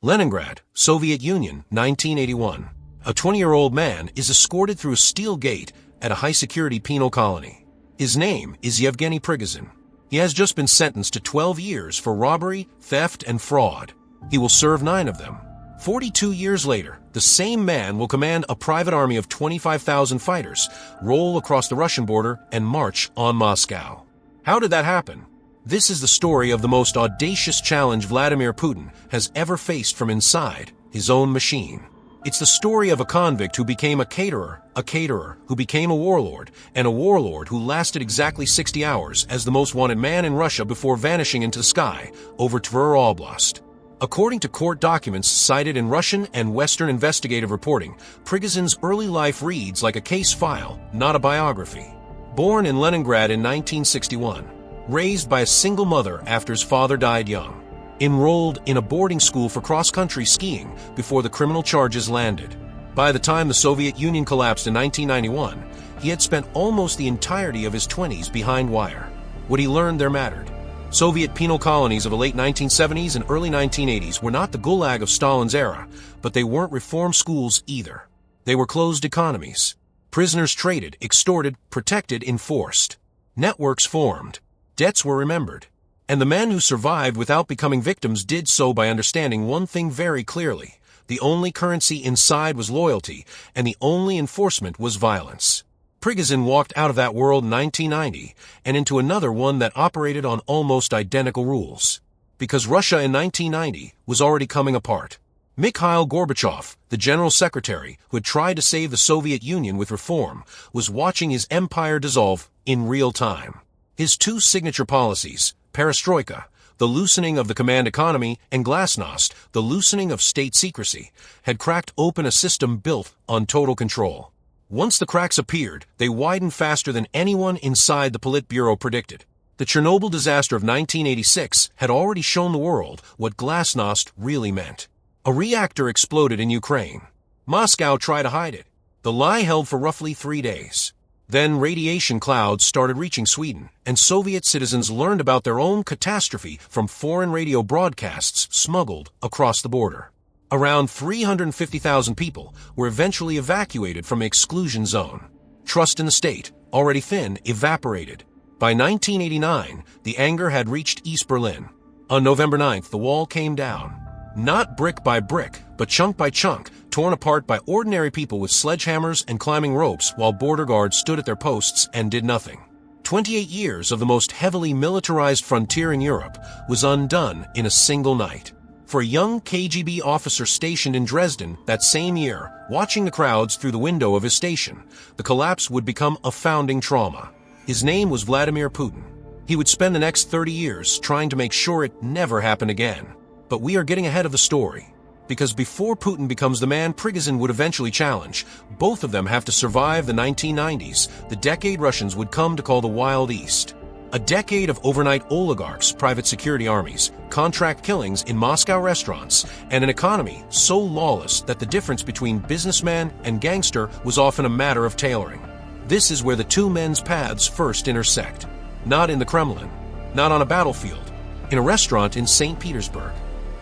Leningrad, Soviet Union, 1981. A 20-year-old man is escorted through a steel gate at a high-security penal colony. His name is Yevgeny Prigozhin. He has just been sentenced to 12 years for robbery, theft, and fraud. He will serve 9 of them. 42 years later, the same man will command a private army of 25,000 fighters, roll across the Russian border, and march on Moscow. How did that happen? This is the story of the most audacious challenge Vladimir Putin has ever faced from inside his own machine. It's the story of a convict who became a caterer who became a warlord, and a warlord who lasted exactly 60 hours as the most wanted man in Russia before vanishing into the sky over Tver Oblast. According to court documents cited in Russian and Western investigative reporting, Prigozhin's early life reads like a case file, not a biography. Born in Leningrad in 1961, raised by a single mother after his father died young, enrolled in a boarding school for cross-country skiing before the criminal charges landed. By the time the Soviet Union collapsed in 1991, he had spent almost the entirety of his 20s behind wire. What he learned there mattered. Soviet penal colonies of the late 1970s and early 1980s were not the gulag of Stalin's era, but they weren't reform schools either. They were closed economies. Prisoners traded, extorted, protected, enforced. Networks formed. Debts were remembered. And the men who survived without becoming victims did so by understanding one thing very clearly. The only currency inside was loyalty, and the only enforcement was violence. Prigozhin walked out of that world in 1990 and into another one that operated on almost identical rules. Because Russia in 1990 was already coming apart. Mikhail Gorbachev, the general secretary who had tried to save the Soviet Union with reform, was watching his empire dissolve in real time. His 2 signature policies, perestroika, the loosening of the command economy, and glasnost, the loosening of state secrecy, had cracked open a system built on total control. Once the cracks appeared, they widened faster than anyone inside the Politburo predicted. The Chernobyl disaster of 1986 had already shown the world what glasnost really meant. A reactor exploded in Ukraine. Moscow tried to hide it. The lie held for roughly 3 days. Then radiation clouds started reaching Sweden, and Soviet citizens learned about their own catastrophe from foreign radio broadcasts smuggled across the border. Around 350,000 people were eventually evacuated from the exclusion zone. Trust in the state, already thin, evaporated. By 1989, the anger had reached East Berlin. On November 9th, the wall came down. Not brick by brick, but chunk by chunk, torn apart by ordinary people with sledgehammers and climbing ropes while border guards stood at their posts and did nothing. 28 years of the most heavily militarized frontier in Europe was undone in a single night. For a young KGB officer stationed in Dresden that same year, watching the crowds through the window of his station, the collapse would become a founding trauma. His name was Vladimir Putin. He would spend the next 30 years trying to make sure it never happened again. But we are getting ahead of the story. Because before Putin becomes the man Prigozhin would eventually challenge, both of them have to survive the 1990s, the decade Russians would come to call the Wild East. A decade of overnight oligarchs, private security armies, contract killings in Moscow restaurants, and an economy so lawless that the difference between businessman and gangster was often a matter of tailoring. This is where the 2 men's paths first intersect. Not in the Kremlin, not on a battlefield, in a restaurant in St. Petersburg.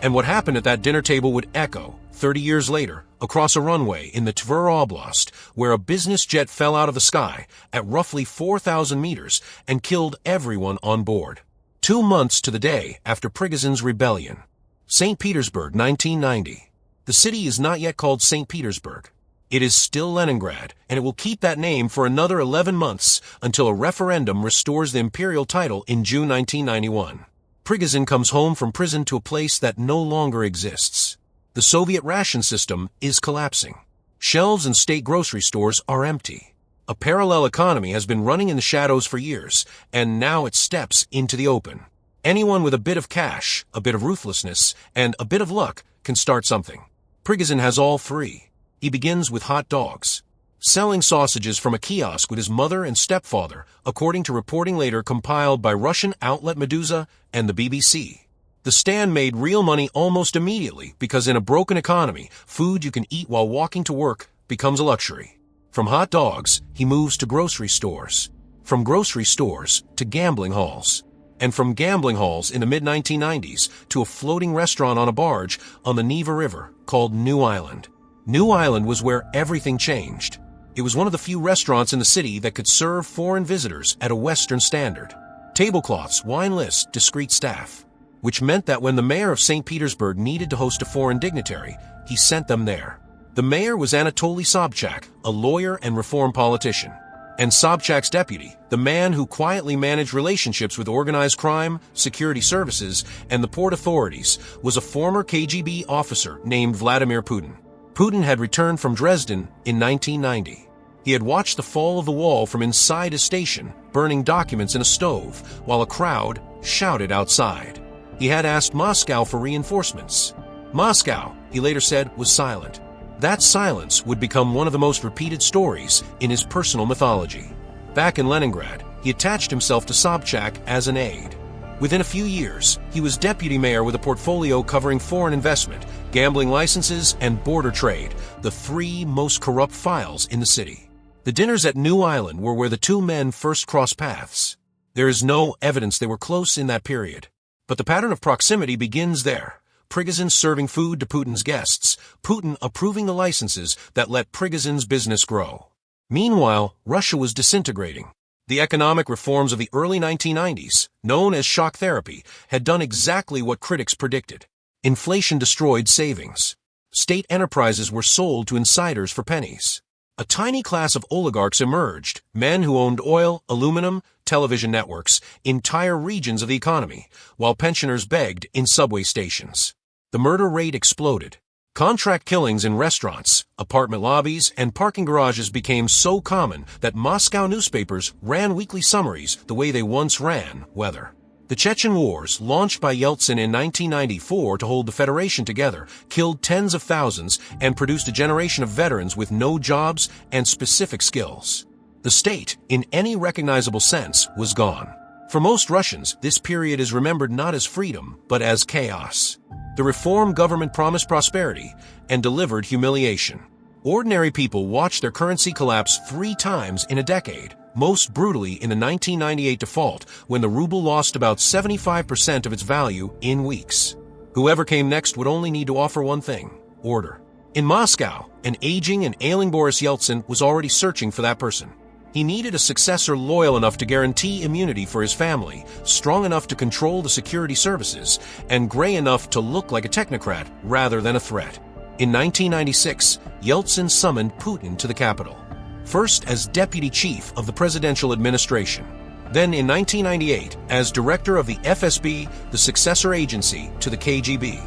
And what happened at that dinner table would echo, 30 years later, across a runway in the Tver Oblast, where a business jet fell out of the sky at roughly 4,000 meters and killed everyone on board. 2 months to the day after Prigozhin's rebellion. St. Petersburg, 1990. The city is not yet called St. Petersburg. It is still Leningrad, and it will keep that name for another 11 months until a referendum restores the imperial title in June 1991. Prigozhin comes home from prison to a place that no longer exists. The Soviet ration system is collapsing. Shelves in state grocery stores are empty. A parallel economy has been running in the shadows for years, and now it steps into the open. Anyone with a bit of cash, a bit of ruthlessness, and a bit of luck can start something. Prigozhin has all 3. He begins with hot dogs. Selling sausages from a kiosk with his mother and stepfather, according to reporting later compiled by Russian outlet Meduza and the BBC. The stand made real money almost immediately because in a broken economy, food you can eat while walking to work becomes a luxury. From hot dogs, he moves to grocery stores. From grocery stores to gambling halls. and from gambling halls in the mid-1990s to a floating restaurant on a barge on the Neva River called New Island. New Island was where everything changed. It was one of the few restaurants in the city that could serve foreign visitors at a Western standard. Tablecloths, wine lists, discreet staff. Which meant that when the mayor of St. Petersburg needed to host a foreign dignitary, he sent them there. The mayor was Anatoly Sobchak, a lawyer and reform politician. And Sobchak's deputy, the man who quietly managed relationships with organized crime, security services, and the port authorities, was a former KGB officer named Vladimir Putin. Putin had returned from Dresden in 1990. He had watched the fall of the wall from inside his station, burning documents in a stove, while a crowd shouted outside. He had asked Moscow for reinforcements. Moscow, he later said, was silent. That silence would become one of the most repeated stories in his personal mythology. Back in Leningrad, he attached himself to Sobchak as an aide. Within a few years, he was deputy mayor with a portfolio covering foreign investment, gambling licenses, and border trade, the three most corrupt files in the city. The dinners at New Island were where the two men first crossed paths. There is no evidence they were close in that period. But the pattern of proximity begins there. Prigozhin serving food to Putin's guests, Putin approving the licenses that let Prigozhin's business grow. Meanwhile, Russia was disintegrating. The economic reforms of the early 1990s, known as shock therapy, had done exactly what critics predicted. Inflation destroyed savings. State enterprises were sold to insiders for pennies. A tiny class of oligarchs emerged, men who owned oil, aluminum, television networks, entire regions of the economy, while pensioners begged in subway stations. The murder rate exploded. Contract killings in restaurants, apartment lobbies, and parking garages became so common that Moscow newspapers ran weekly summaries the way they once ran weather. The Chechen Wars, launched by Yeltsin in 1994 to hold the Federation together, killed tens of thousands and produced a generation of veterans with no jobs and specific skills. The state, in any recognizable sense, was gone. For most Russians, this period is remembered not as freedom, but as chaos. The reform government promised prosperity and delivered humiliation. Ordinary people watched their currency collapse 3 times in a decade, most brutally in the 1998 default, when the ruble lost about 75% of its value in weeks. Whoever came next would only need to offer one thing: order. In Moscow, an aging and ailing Boris Yeltsin was already searching for that person. He needed a successor loyal enough to guarantee immunity for his family, strong enough to control the security services, and gray enough to look like a technocrat rather than a threat. In 1996, Yeltsin summoned Putin to the capital. First as deputy chief of the presidential administration. Then in 1998 as director of the FSB, the successor agency to the KGB.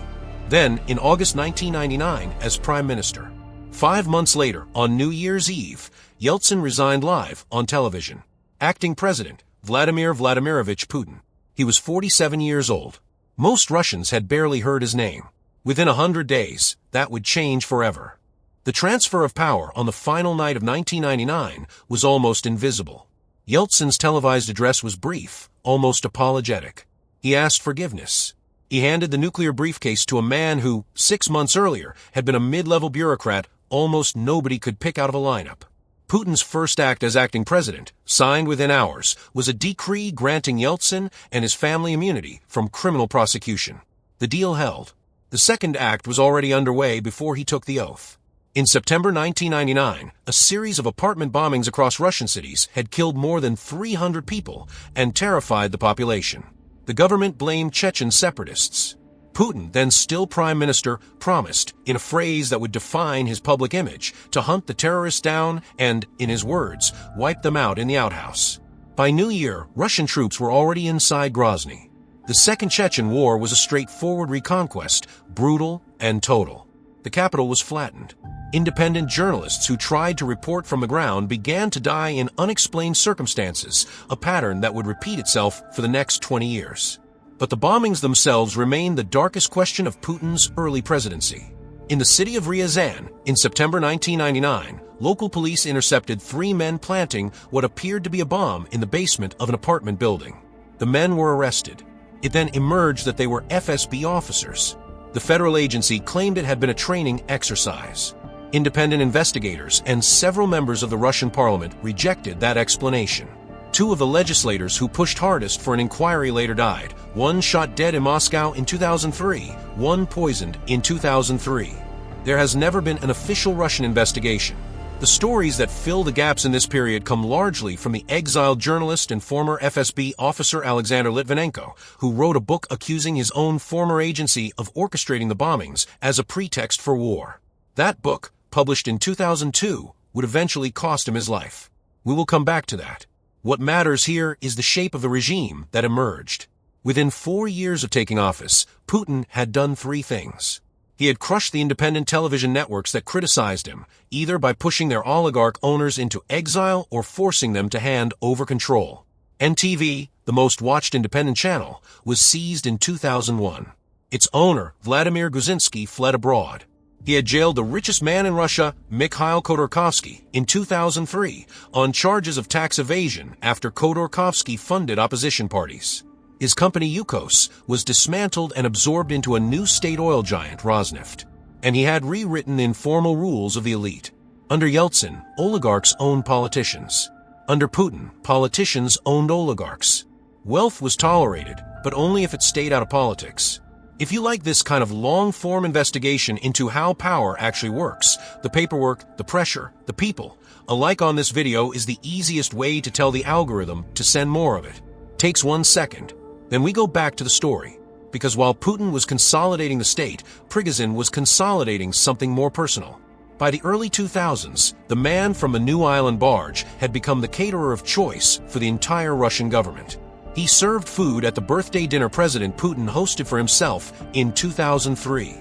Then in August 1999 as prime minister. 5 months later, on New Year's Eve, Yeltsin resigned live on television. Acting president, Vladimir Vladimirovich Putin. He was 47 years old. Most Russians had barely heard his name. Within 100 days, that would change forever. The transfer of power on the final night of 1999 was almost invisible. Yeltsin's televised address was brief, almost apologetic. He asked forgiveness. He handed the nuclear briefcase to a man who, 6 months earlier, had been a mid-level bureaucrat almost nobody could pick out of a lineup. Putin's first act as acting president, signed within hours, was a decree granting Yeltsin and his family immunity from criminal prosecution. The deal held. The second act was already underway before he took the oath. In September 1999, a series of apartment bombings across Russian cities had killed more than 300 people and terrified the population. The government blamed Chechen separatists. Putin, then still prime minister, promised, in a phrase that would define his public image, to hunt the terrorists down and, in his words, wipe them out in the outhouse. By New Year, Russian troops were already inside Grozny. The Second Chechen War was a straightforward reconquest, brutal and total. The capital was flattened. Independent journalists who tried to report from the ground began to die in unexplained circumstances, a pattern that would repeat itself for the next 20 years. But the bombings themselves remained the darkest question of Putin's early presidency. In the city of Ryazan, in September 1999, local police intercepted 3 men planting what appeared to be a bomb in the basement of an apartment building. The men were arrested. It then emerged that they were FSB officers. The federal agency claimed it had been a training exercise. Independent investigators and several members of the Russian parliament rejected that explanation. Two of the legislators who pushed hardest for an inquiry later died, one shot dead in Moscow in 2003, one poisoned in 2003. There has never been an official Russian investigation. The stories that fill the gaps in this period come largely from the exiled journalist and former FSB officer Alexander Litvinenko, who wrote a book accusing his own former agency of orchestrating the bombings as a pretext for war. That book, published in 2002, would eventually cost him his life. We will come back to that. What matters here is the shape of the regime that emerged. Within 4 years of taking office, Putin had done three things. He had crushed the independent television networks that criticized him, either by pushing their oligarch owners into exile or forcing them to hand over control. NTV, the most watched independent channel, was seized in 2001. Its owner, Vladimir Putin, fled abroad. He had jailed the richest man in Russia, Mikhail Khodorkovsky, in 2003 on charges of tax evasion after Khodorkovsky funded opposition parties. His company Yukos was dismantled and absorbed into a new state oil giant, Rosneft, and he had rewritten the informal rules of the elite. Under Yeltsin, oligarchs owned politicians. Under Putin, politicians owned oligarchs. Wealth was tolerated, but only if it stayed out of politics. If you like this kind of long-form investigation into how power actually works, the paperwork, the pressure, the people, a like on this video is the easiest way to tell the algorithm to send more of it. Takes 1 second. Then we go back to the story, because while Putin was consolidating the state, Prigozhin was consolidating something more personal. By the early 2000s, the man from a new island barge had become the caterer of choice for the entire Russian government. He served food at the birthday dinner President Putin hosted for himself in 2003.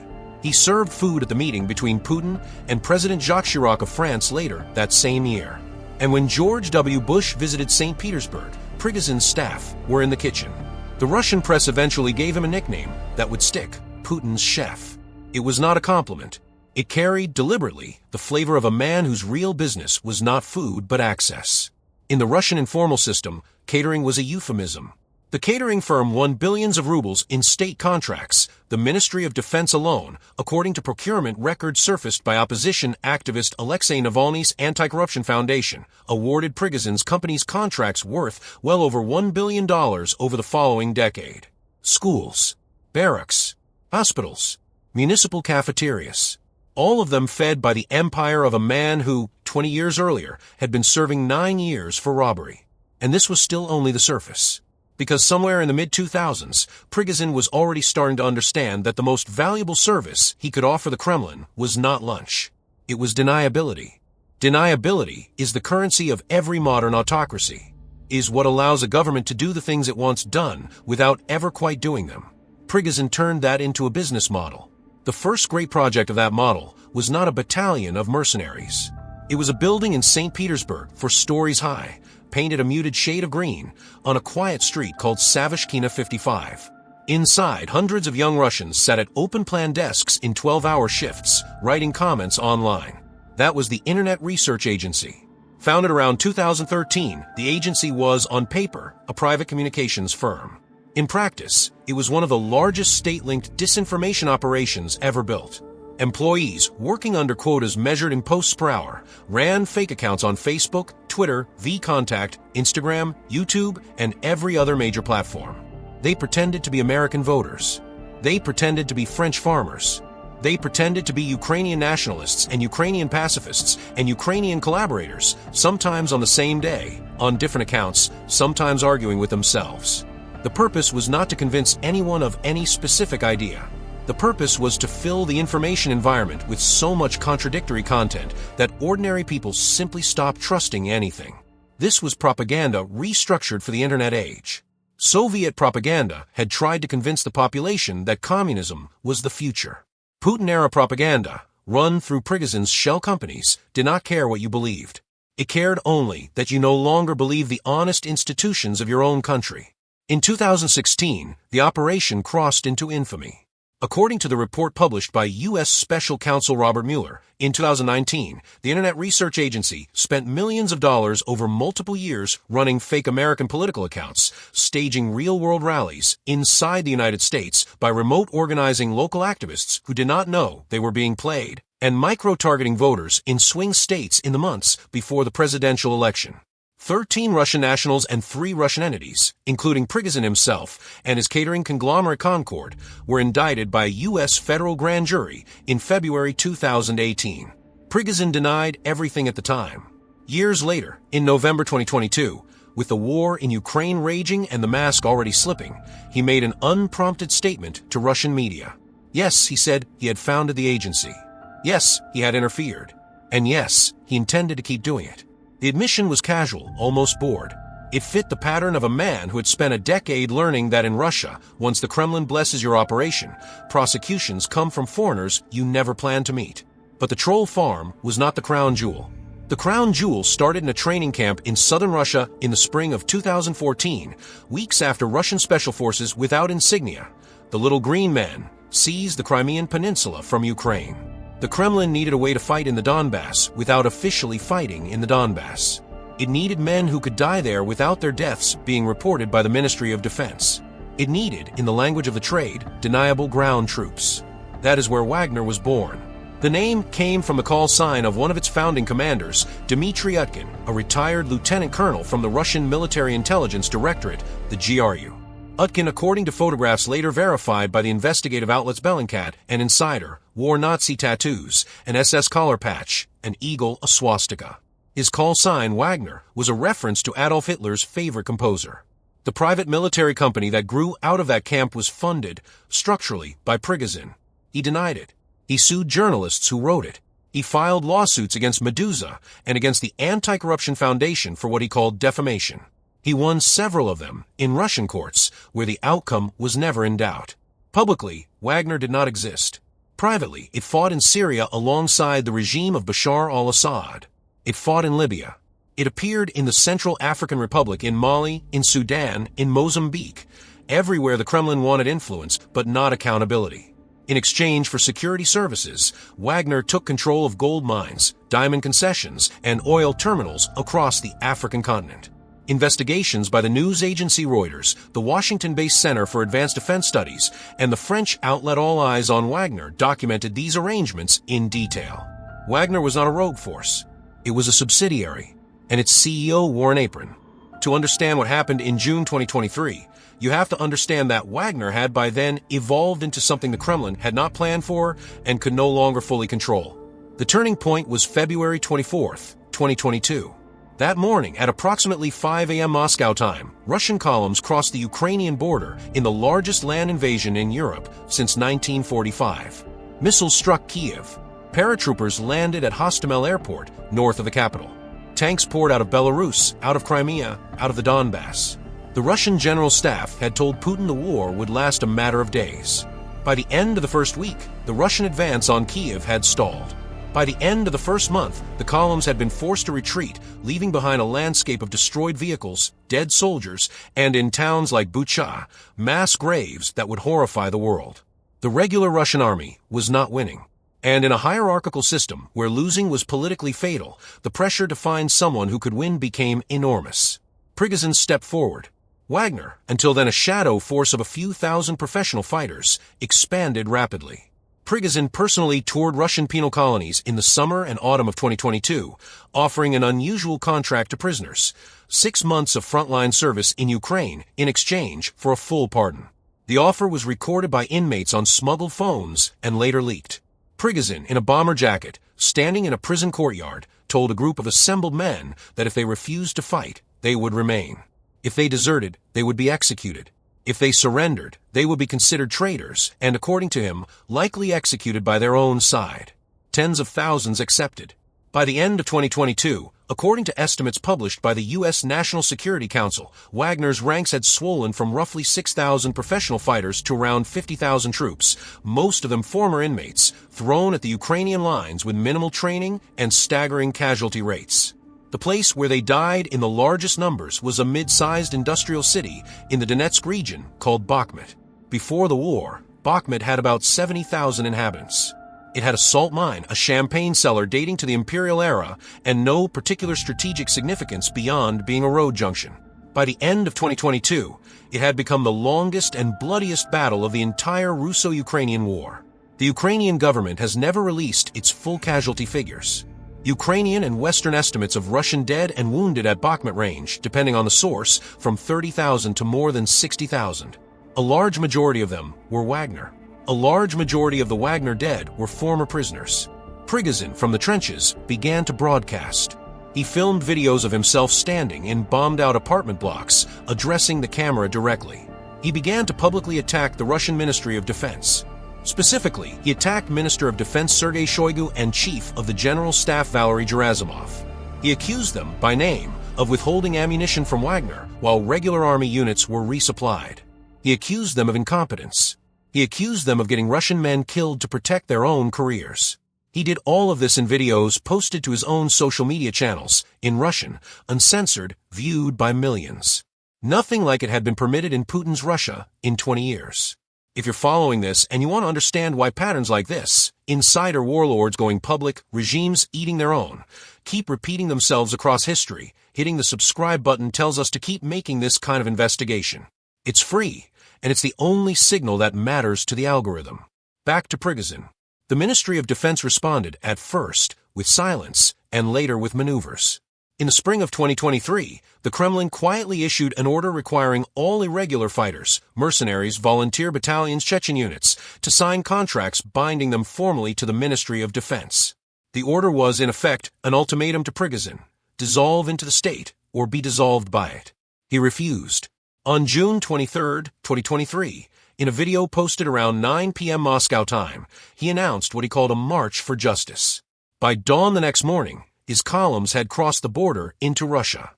He served food at the meeting between Putin and President Jacques Chirac of France later that same year. And when George W. Bush visited St. Petersburg, Prigozhin's staff were in the kitchen. The Russian press eventually gave him a nickname that would stick, Putin's chef. It was not a compliment. It carried, deliberately, the flavor of a man whose real business was not food but access. In the Russian informal system, catering was a euphemism. The catering firm won billions of rubles in state contracts, the Ministry of Defense alone, according to procurement records surfaced by opposition activist Alexei Navalny's Anti-Corruption Foundation, awarded Prigozhin's company's contracts worth well over $1 billion over the following decade. Schools, barracks, hospitals, municipal cafeterias, all of them fed by the empire of a man who, 20 years earlier, had been serving 9 years for robbery. And this was still only the surface. Because somewhere in the mid-2000s, Prigozhin was already starting to understand that the most valuable service he could offer the Kremlin was not lunch. It was deniability. Deniability is the currency of every modern autocracy, is what allows a government to do the things it wants done without ever quite doing them. Prigozhin turned that into a business model. The first great project of that model was not a battalion of mercenaries. It was a building in St. Petersburg 4 stories high, painted a muted shade of green, on a quiet street called Savushkina 55. Inside, hundreds of young Russians sat at open-plan desks in 12-hour shifts, writing comments online. That was the Internet Research Agency. Founded around 2013, the agency was, on paper, a private communications firm. In practice, it was one of the largest state-linked disinformation operations ever built. Employees, working under quotas measured in posts per hour, ran fake accounts on Facebook, Twitter, VKontakte, Instagram, YouTube, and every other major platform. They pretended to be American voters. They pretended to be French farmers. They pretended to be Ukrainian nationalists and Ukrainian pacifists and Ukrainian collaborators, sometimes on the same day, on different accounts, sometimes arguing with themselves. The purpose was not to convince anyone of any specific idea. The purpose was to fill the information environment with so much contradictory content that ordinary people simply stopped trusting anything. This was propaganda restructured for the internet age. Soviet propaganda had tried to convince the population that communism was the future. Putin-era propaganda, run through Prigozhin's shell companies, did not care what you believed. It cared only that you no longer believed the honest institutions of your own country. In 2016, the operation crossed into infamy. According to the report published by U.S. Special Counsel Robert Mueller, in 2019, the Internet Research Agency spent millions of dollars over multiple years running fake American political accounts, staging real-world rallies inside the United States by remote organizing local activists who did not know they were being played, and micro-targeting voters in swing states in the months before the presidential election. 13 Russian nationals and 3 Russian entities, including Prigozhin himself and his catering conglomerate Concord, were indicted by a U.S. federal grand jury in February 2018. Prigozhin denied everything at the time. Years later, in November 2022, with the war in Ukraine raging and the mask already slipping, he made an unprompted statement to Russian media. Yes, he said he had founded the agency. Yes, he had interfered. And yes, he intended to keep doing it. The admission was casual, almost bored. It fit the pattern of a man who had spent a decade learning that in Russia, once the Kremlin blesses your operation, prosecutions come from foreigners you never planned to meet. But the troll farm was not the crown jewel. The crown jewel started in a training camp in southern Russia in the spring of 2014, weeks after Russian special forces without insignia, the Little Green Men, seized the Crimean Peninsula from Ukraine. The Kremlin needed a way to fight in the Donbass without officially fighting in the Donbass. It needed men who could die there without their deaths being reported by the Ministry of Defense. It needed, in the language of the trade, deniable ground troops. That is where Wagner was born. The name came from the call sign of one of its founding commanders, Dmitry Utkin, a retired lieutenant colonel from the Russian Military Intelligence Directorate, the GRU. Utkin, according to photographs later verified by the investigative outlets Bellingcat and Insider, wore Nazi tattoos, an SS collar patch, an eagle, a swastika. His call sign, Wagner, was a reference to Adolf Hitler's favorite composer. The private military company that grew out of that camp was funded, structurally, by Prigozhin. He denied it. He sued journalists who wrote it. He filed lawsuits against Meduza and against the Anti-Corruption Foundation for what he called defamation. He won several of them in Russian courts, where the outcome was never in doubt. Publicly, Wagner did not exist. Privately, it fought in Syria alongside the regime of Bashar al-Assad. It fought in Libya. It appeared in the Central African Republic, in Mali, in Sudan, in Mozambique, everywhere the Kremlin wanted influence but not accountability. In exchange for security services, Wagner took control of gold mines, diamond concessions, and oil terminals across the African continent. Investigations by the news agency Reuters, the Washington-based Center for Advanced Defense Studies, and the French outlet All Eyes on Wagner documented these arrangements in detail. Wagner was not a rogue force. It was a subsidiary, and its CEO wore an apron. To understand what happened in June 2023, you have to understand that Wagner had by then evolved into something the Kremlin had not planned for and could no longer fully control. The turning point was February 24, 2022. That morning, at approximately 5 a.m. Moscow time, Russian columns crossed the Ukrainian border in the largest land invasion in Europe since 1945. Missiles struck Kiev. Paratroopers landed at Hostomel Airport, north of the capital. Tanks poured out of Belarus, out of Crimea, out of the Donbass. The Russian General Staff had told Putin the war would last a matter of days. By the end of the first week, the Russian advance on Kiev had stalled. By the end of the first month, the columns had been forced to retreat, leaving behind a landscape of destroyed vehicles, dead soldiers, and in towns like Bucha, mass graves that would horrify the world. The regular Russian army was not winning. And in a hierarchical system where losing was politically fatal, the pressure to find someone who could win became enormous. Prigozhin stepped forward. Wagner, until then a shadow force of a few thousand professional fighters, expanded rapidly. Prigozhin personally toured Russian penal colonies in the summer and autumn of 2022, offering an unusual contract to prisoners, 6 months of frontline service in Ukraine in exchange for a full pardon. The offer was recorded by inmates on smuggled phones and later leaked. Prigozhin, in a bomber jacket, standing in a prison courtyard, told a group of assembled men that if they refused to fight, they would remain. If they deserted, they would be executed. If they surrendered, they would be considered traitors and, according to him, likely executed by their own side. Tens of thousands accepted. By the end of 2022, according to estimates published by the U.S. National Security Council, Wagner's ranks had swollen from roughly 6,000 professional fighters to around 50,000 troops, most of them former inmates, thrown at the Ukrainian lines with minimal training and staggering casualty rates. The place where they died in the largest numbers was a mid-sized industrial city in the Donetsk region called Bakhmut. Before the war, Bakhmut had about 70,000 inhabitants. It had a salt mine, a champagne cellar dating to the imperial era, and no particular strategic significance beyond being a road junction. By the end of 2022, it had become the longest and bloodiest battle of the entire Russo-Ukrainian war. The Ukrainian government has never released its full casualty figures. Ukrainian and Western estimates of Russian dead and wounded at Bakhmut range, depending on the source, from 30,000 to more than 60,000. A large majority of them were Wagner. A large majority of the Wagner dead were former prisoners. Prigozhin, from the trenches, began to broadcast. He filmed videos of himself standing in bombed-out apartment blocks, addressing the camera directly. He began to publicly attack the Russian Ministry of Defense. Specifically, he attacked Minister of Defense Sergei Shoigu and Chief of the General Staff Valery Gerasimov. He accused them, by name, of withholding ammunition from Wagner while regular army units were resupplied. He accused them of incompetence. He accused them of getting Russian men killed to protect their own careers. He did all of this in videos posted to his own social media channels, in Russian, uncensored, viewed by millions. Nothing like it had been permitted in Putin's Russia in 20 years. If you're following this and you want to understand why patterns like this, insider warlords going public, regimes eating their own, keep repeating themselves across history, hitting the subscribe button tells us to keep making this kind of investigation. It's free, and it's the only signal that matters to the algorithm. Back to Prigozhin. The Ministry of Defense responded, at first, with silence, and later with maneuvers. In the spring of 2023, the Kremlin quietly issued an order requiring all irregular fighters, mercenaries, volunteer battalions, Chechen units, to sign contracts binding them formally to the Ministry of Defense. The order was, in effect, an ultimatum to Prigozhin: dissolve into the state or be dissolved by it. He refused. On June 23, 2023, in a video posted around 9 p.m. Moscow time, he announced what he called a march for justice. By dawn the next morning, his columns had crossed the border into Russia.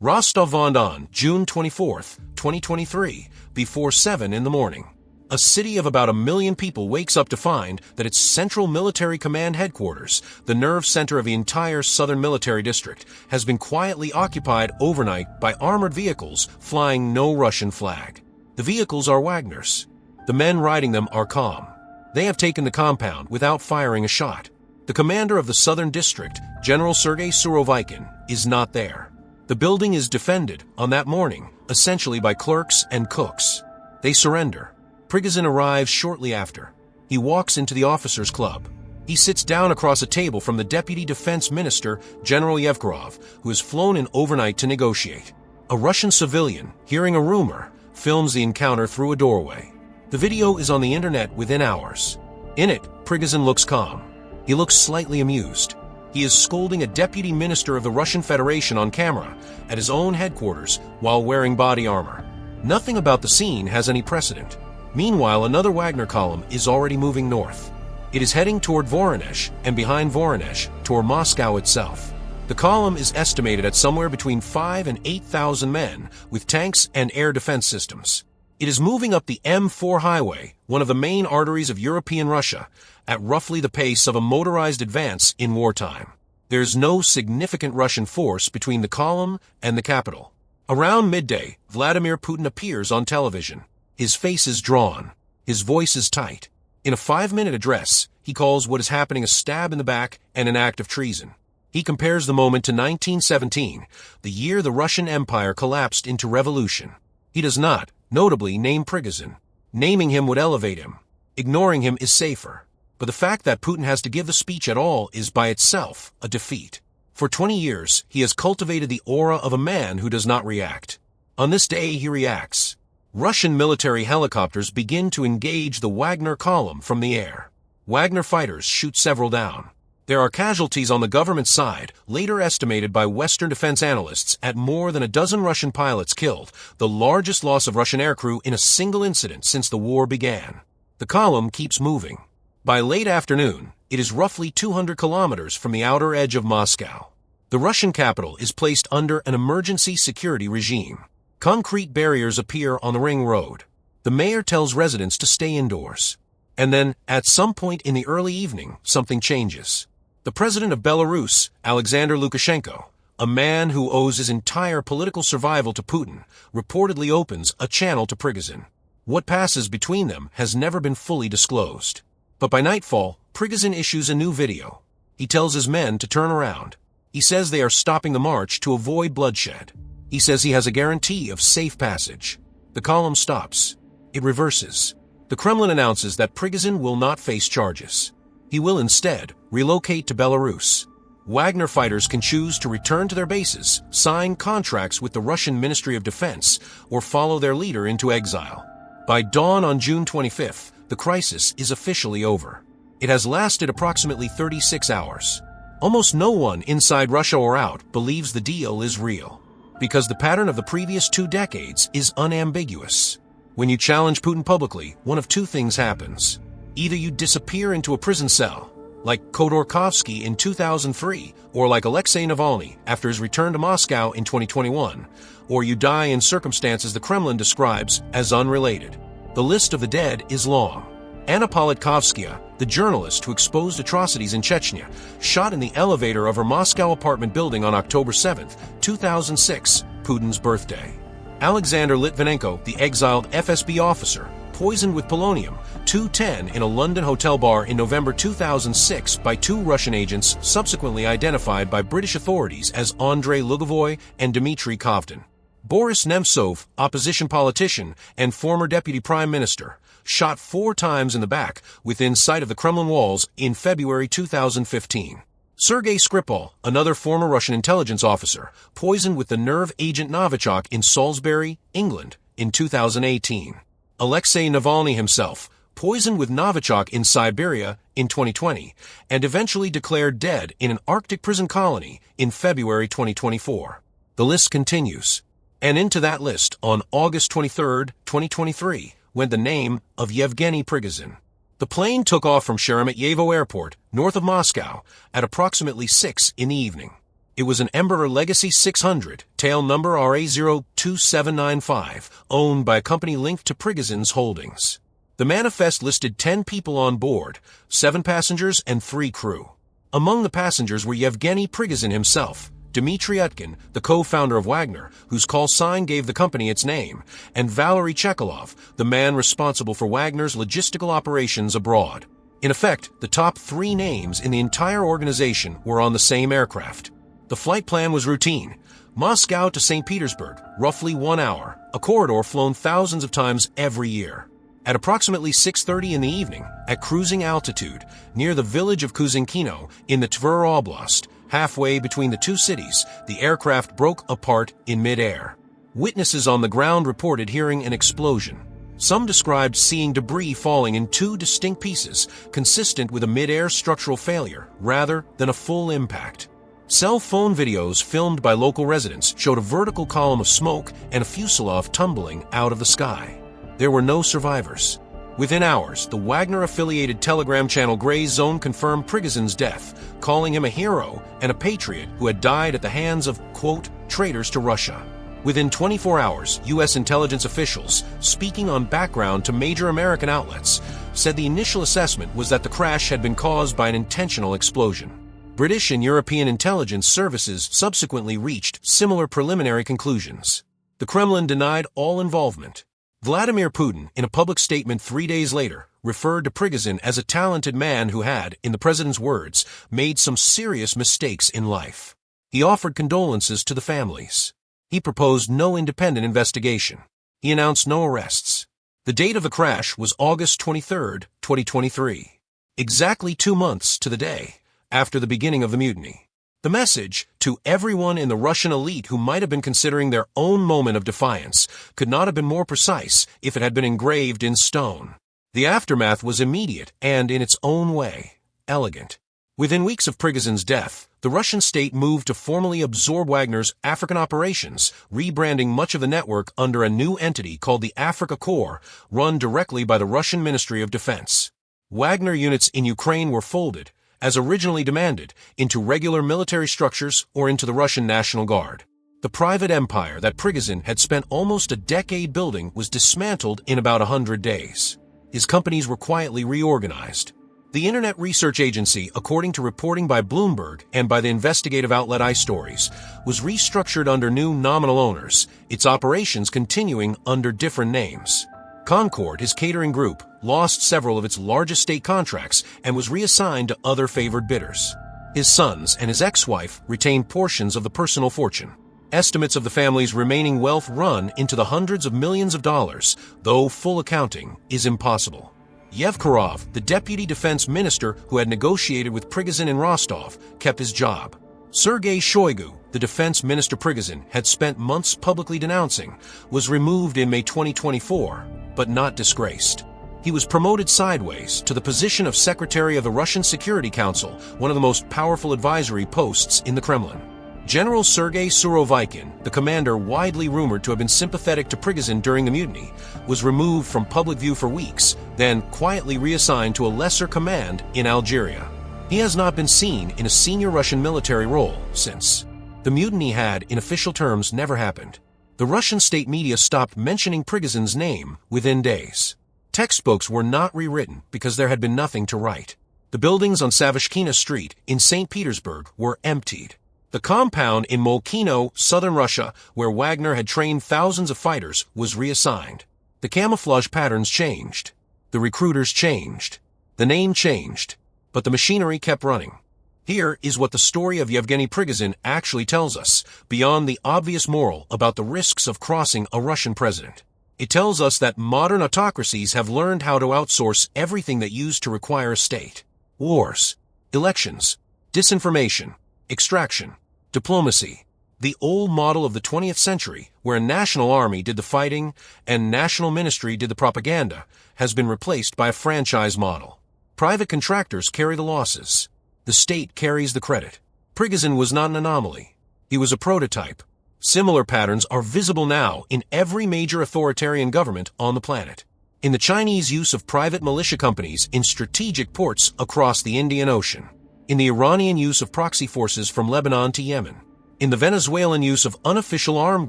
Rostov-on-Don, June 24, 2023, before 7 in the morning. A city of about 1 million people wakes up to find that its Central Military Command headquarters, the nerve center of the entire southern military district, has been quietly occupied overnight by armored vehicles flying no Russian flag. The vehicles are Wagner's. The men riding them are calm. They have taken the compound without firing a shot. The commander of the southern district, General Sergei Surovikin, is not there. The building is defended, on that morning, essentially by clerks and cooks. They surrender. Prigozhin arrives shortly after. He walks into the officers' club. He sits down across a table from the Deputy Defense Minister, General Yevgeny, who has flown in overnight to negotiate. A Russian civilian, hearing a rumor, films the encounter through a doorway. The video is on the internet within hours. In it, Prigozhin looks calm. He looks slightly amused. He is scolding a deputy minister of the Russian Federation on camera at his own headquarters while wearing body armor. Nothing about the scene has any precedent. Meanwhile, another Wagner column is already moving north. It is heading toward Voronezh, and behind Voronezh, toward Moscow itself. The column is estimated at somewhere between 5,000 and 8,000 men with tanks and air defense systems. It is moving up the M4 highway, one of the main arteries of European Russia, at roughly the pace of a motorized advance in wartime. There's no significant Russian force between the column and the capital. Around midday, Vladimir Putin appears on television. His face is drawn. His voice is tight. In a 5-minute address, he calls what is happening a stab in the back and an act of treason. He compares the moment to 1917, the year the Russian Empire collapsed into revolution. He does not, notably, name Prigozhin. Naming him would elevate him. Ignoring him is safer. But the fact that Putin has to give the speech at all is by itself a defeat. For 20 years, he has cultivated the aura of a man who does not react. On this day, he reacts. Russian military helicopters begin to engage the Wagner column from the air. Wagner fighters shoot several down. There are casualties on the government side, later estimated by Western defense analysts at more than a dozen Russian pilots killed, the largest loss of Russian aircrew in a single incident since the war began. The column keeps moving. By late afternoon, it is roughly 200 kilometers from the outer edge of Moscow. The Russian capital is placed under an emergency security regime. Concrete barriers appear on the ring road. The mayor tells residents to stay indoors. And then, at some point in the early evening, something changes. The president of Belarus, Alexander Lukashenko, a man who owes his entire political survival to Putin, reportedly opens a channel to Prigozhin. What passes between them has never been fully disclosed. But by nightfall, Prigozhin issues a new video. He tells his men to turn around. He says they are stopping the march to avoid bloodshed. He says he has a guarantee of safe passage. The column stops. It reverses. The Kremlin announces that Prigozhin will not face charges. He will instead relocate to Belarus. Wagner fighters can choose to return to their bases, sign contracts with the Russian Ministry of Defense, or follow their leader into exile. By dawn on June 25th, the crisis is officially over. It has lasted approximately 36 hours. Almost no one inside Russia or out believes the deal is real, because the pattern of the previous 2 decades is unambiguous. When you challenge Putin publicly, one of 2 things happens. Either you disappear into a prison cell, like Khodorkovsky in 2003, or like Alexei Navalny after his return to Moscow in 2021, or you die in circumstances the Kremlin describes as unrelated. The list of the dead is long. Anna Politkovskaya, the journalist who exposed atrocities in Chechnya, shot in the elevator of her Moscow apartment building on October 7, 2006, Putin's birthday. Alexander Litvinenko, the exiled FSB officer, poisoned with polonium-210 in a London hotel bar in November 2006 by 2 Russian agents subsequently identified by British authorities as Andrei Lugovoy and Dmitry Kovdin. Boris Nemtsov, opposition politician and former deputy prime minister, shot 4 times in the back within sight of the Kremlin walls in February 2015. Sergei Skripal, another former Russian intelligence officer, poisoned with the nerve agent Novichok in Salisbury, England, in 2018. Alexei Navalny himself, poisoned with Novichok in Siberia in 2020, and eventually declared dead in an Arctic prison colony in February 2024. The list continues. And into that list, on August 23, 2023, went the name of Yevgeny Prigozhin. The plane took off from Sheremetyevo Airport, north of Moscow, at approximately 6 in the evening. It was an Embraer Legacy 600, tail number RA02795, owned by a company linked to Prigozhin's holdings. The manifest listed 10 people on board, 7 passengers and 3 crew. Among the passengers were Yevgeny Prigozhin himself, Dmitry Utkin, the co-founder of Wagner, whose call sign gave the company its name, and Valery Chekalov, the man responsible for Wagner's logistical operations abroad. In effect, the top 3 names in the entire organization were on the same aircraft. The flight plan was routine. Moscow to St. Petersburg, roughly 1 hour, a corridor flown thousands of times every year. At approximately 6:30 in the evening, at cruising altitude, near the village of Molkino in the Tver Oblast, halfway between the 2 cities, the aircraft broke apart in mid-air. Witnesses on the ground reported hearing an explosion. Some described seeing debris falling in 2 distinct pieces, consistent with a mid-air structural failure, rather than a full impact. Cell phone videos filmed by local residents showed a vertical column of smoke and a fuselage tumbling out of the sky. There were no survivors. Within hours, the Wagner-affiliated Telegram channel Gray Zone confirmed Prigozhin's death, calling him a hero and a patriot who had died at the hands of, quote, traitors to Russia. Within 24 hours, U.S. intelligence officials, speaking on background to major American outlets, said the initial assessment was that the crash had been caused by an intentional explosion. British and European intelligence services subsequently reached similar preliminary conclusions. The Kremlin denied all involvement. Vladimir Putin, in a public statement 3 days later, referred to Prigozhin as a talented man who had, in the president's words, made some serious mistakes in life. He offered condolences to the families. He proposed no independent investigation. He announced no arrests. The date of the crash was August 23, 2023, exactly 2 months to the day after the beginning of the mutiny. The message, to everyone in the Russian elite who might have been considering their own moment of defiance, could not have been more precise if it had been engraved in stone. The aftermath was immediate and, in its own way, elegant. Within weeks of Prigozhin's death, the Russian state moved to formally absorb Wagner's African operations, rebranding much of the network under a new entity called the Africa Corps, run directly by the Russian Ministry of Defense. Wagner units in Ukraine were folded, as originally demanded, into regular military structures or into the Russian National Guard. The private empire that Prigozhin had spent almost a decade building was dismantled in about 100 days. His companies were quietly reorganized. The Internet Research Agency, according to reporting by Bloomberg and by the investigative outlet iStories, was restructured under new nominal owners, its operations continuing under different names. Concord, his catering group, lost several of its largest state contracts and was reassigned to other favored bidders. His sons and his ex-wife retained portions of the personal fortune. Estimates of the family's remaining wealth run into the hundreds of millions of dollars, though full accounting is impossible. Yevkurov, the deputy defense minister who had negotiated with Prigozhin in Rostov, kept his job. Sergei Shoigu, the defense minister Prigozhin had spent months publicly denouncing, was removed in May 2024, but not disgraced. He was promoted sideways to the position of Secretary of the Russian Security Council, one of the most powerful advisory posts in the Kremlin. General Sergei Surovikin, the commander widely rumored to have been sympathetic to Prigozhin during the mutiny, was removed from public view for weeks, then quietly reassigned to a lesser command in Algeria. He has not been seen in a senior Russian military role since. The mutiny had, in official terms, never happened. The Russian state media stopped mentioning Prigozhin's name within days. Textbooks were not rewritten because there had been nothing to write. The buildings on Savushkina Street in St. Petersburg were emptied. The compound in Molkino, southern Russia, where Wagner had trained thousands of fighters, was reassigned. The camouflage patterns changed. The recruiters changed. The name changed. But the machinery kept running. Here is what the story of Yevgeny Prigozhin actually tells us, beyond the obvious moral about the risks of crossing a Russian president. It tells us that modern autocracies have learned how to outsource everything that used to require a state. Wars, elections, disinformation, extraction, diplomacy. The old model of the 20th century, where a national army did the fighting and national ministry did the propaganda, has been replaced by a franchise model. Private contractors carry the losses. The state carries the credit. Prigozhin was not an anomaly. He was a prototype. Similar patterns are visible now in every major authoritarian government on the planet. In the Chinese use of private militia companies in strategic ports across the Indian Ocean. In the Iranian use of proxy forces from Lebanon to Yemen. In the Venezuelan use of unofficial armed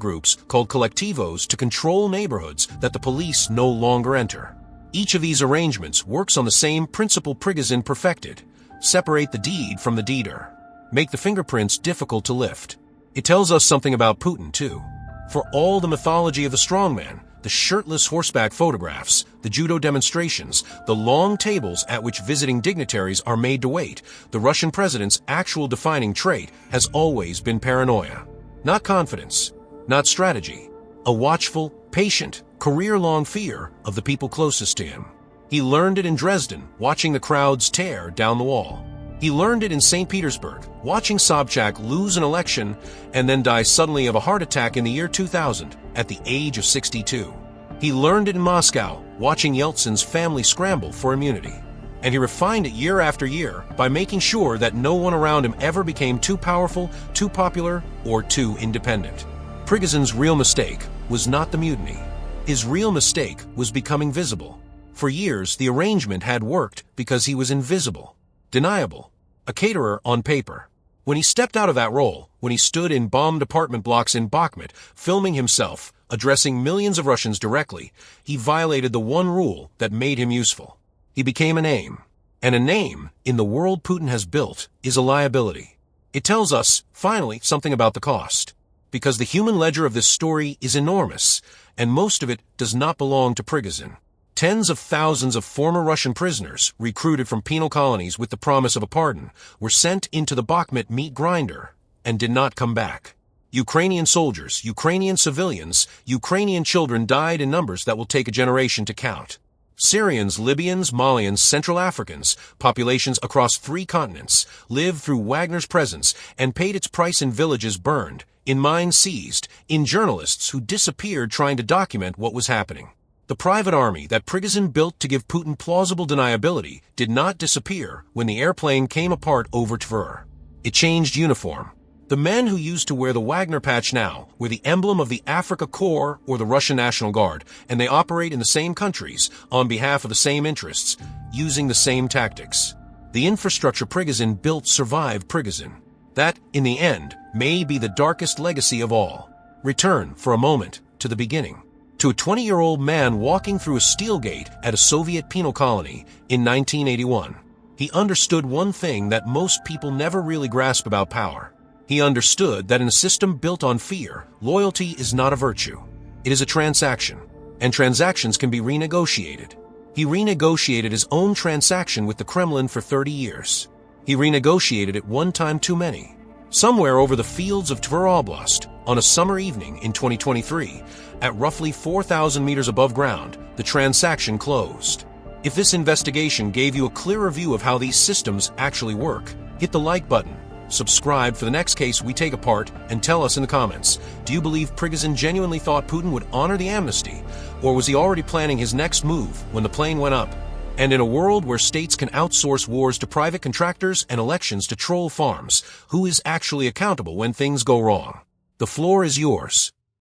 groups called colectivos to control neighborhoods that the police no longer enter. Each of these arrangements works on the same principle Prigozhin perfected. Separate the deed from the deeder. Make the fingerprints difficult to lift. It tells us something about Putin, too. For all the mythology of the strongman, the shirtless horseback photographs, the judo demonstrations, the long tables at which visiting dignitaries are made to wait, the Russian president's actual defining trait has always been paranoia. Not confidence, not strategy. A watchful, patient, career-long fear of the people closest to him. He learned it in Dresden, watching the crowds tear down the wall. He learned it in St. Petersburg, watching Sobchak lose an election and then die suddenly of a heart attack in the year 2000 at the age of 62. He learned it in Moscow, watching Yeltsin's family scramble for immunity. And he refined it year after year by making sure that no one around him ever became too powerful, too popular, or too independent. Prigozhin's real mistake was not the mutiny. His real mistake was becoming visible. For years, the arrangement had worked because he was invisible, deniable, a caterer on paper. When he stepped out of that role, when he stood in bombed apartment blocks in Bakhmut, filming himself, addressing millions of Russians directly, he violated the one rule that made him useful. He became a name. And a name, in the world Putin has built, is a liability. It tells us, finally, something about the cost. Because the human ledger of this story is enormous, and most of it does not belong to Prigozhin. Tens of thousands of former Russian prisoners, recruited from penal colonies with the promise of a pardon, were sent into the Bakhmut meat grinder and did not come back. Ukrainian soldiers, Ukrainian civilians, Ukrainian children died in numbers that will take a generation to count. Syrians, Libyans, Malians, Central Africans, populations across 3 continents, lived through Wagner's presence and paid its price in villages burned, in mines seized, in journalists who disappeared trying to document what was happening. The private army that Prigozhin built to give Putin plausible deniability did not disappear when the airplane came apart over Tver. It changed uniform. The men who used to wear the Wagner patch now were the emblem of the Afrika Korps or the Russian National Guard, and they operate in the same countries, on behalf of the same interests, using the same tactics. The infrastructure Prigozhin built survived Prigozhin. That, in the end, may be the darkest legacy of all. Return, for a moment, to the beginning. To a 20-year-old man walking through a steel gate at a Soviet penal colony in 1981. He understood one thing that most people never really grasp about power. He understood that in a system built on fear, loyalty is not a virtue. It is a transaction, and transactions can be renegotiated. He renegotiated his own transaction with the Kremlin for 30 years. He renegotiated it one time too many. Somewhere over the fields of Tver Oblast, on a summer evening in 2023, at roughly 4,000 meters above ground, the transaction closed. If this investigation gave you a clearer view of how these systems actually work, hit the like button, subscribe for the next case we take apart, and tell us in the comments, do you believe Prigozhin genuinely thought Putin would honor the amnesty, or was he already planning his next move when the plane went up? And in a world where states can outsource wars to private contractors and elections to troll farms, who is actually accountable when things go wrong? The floor is yours.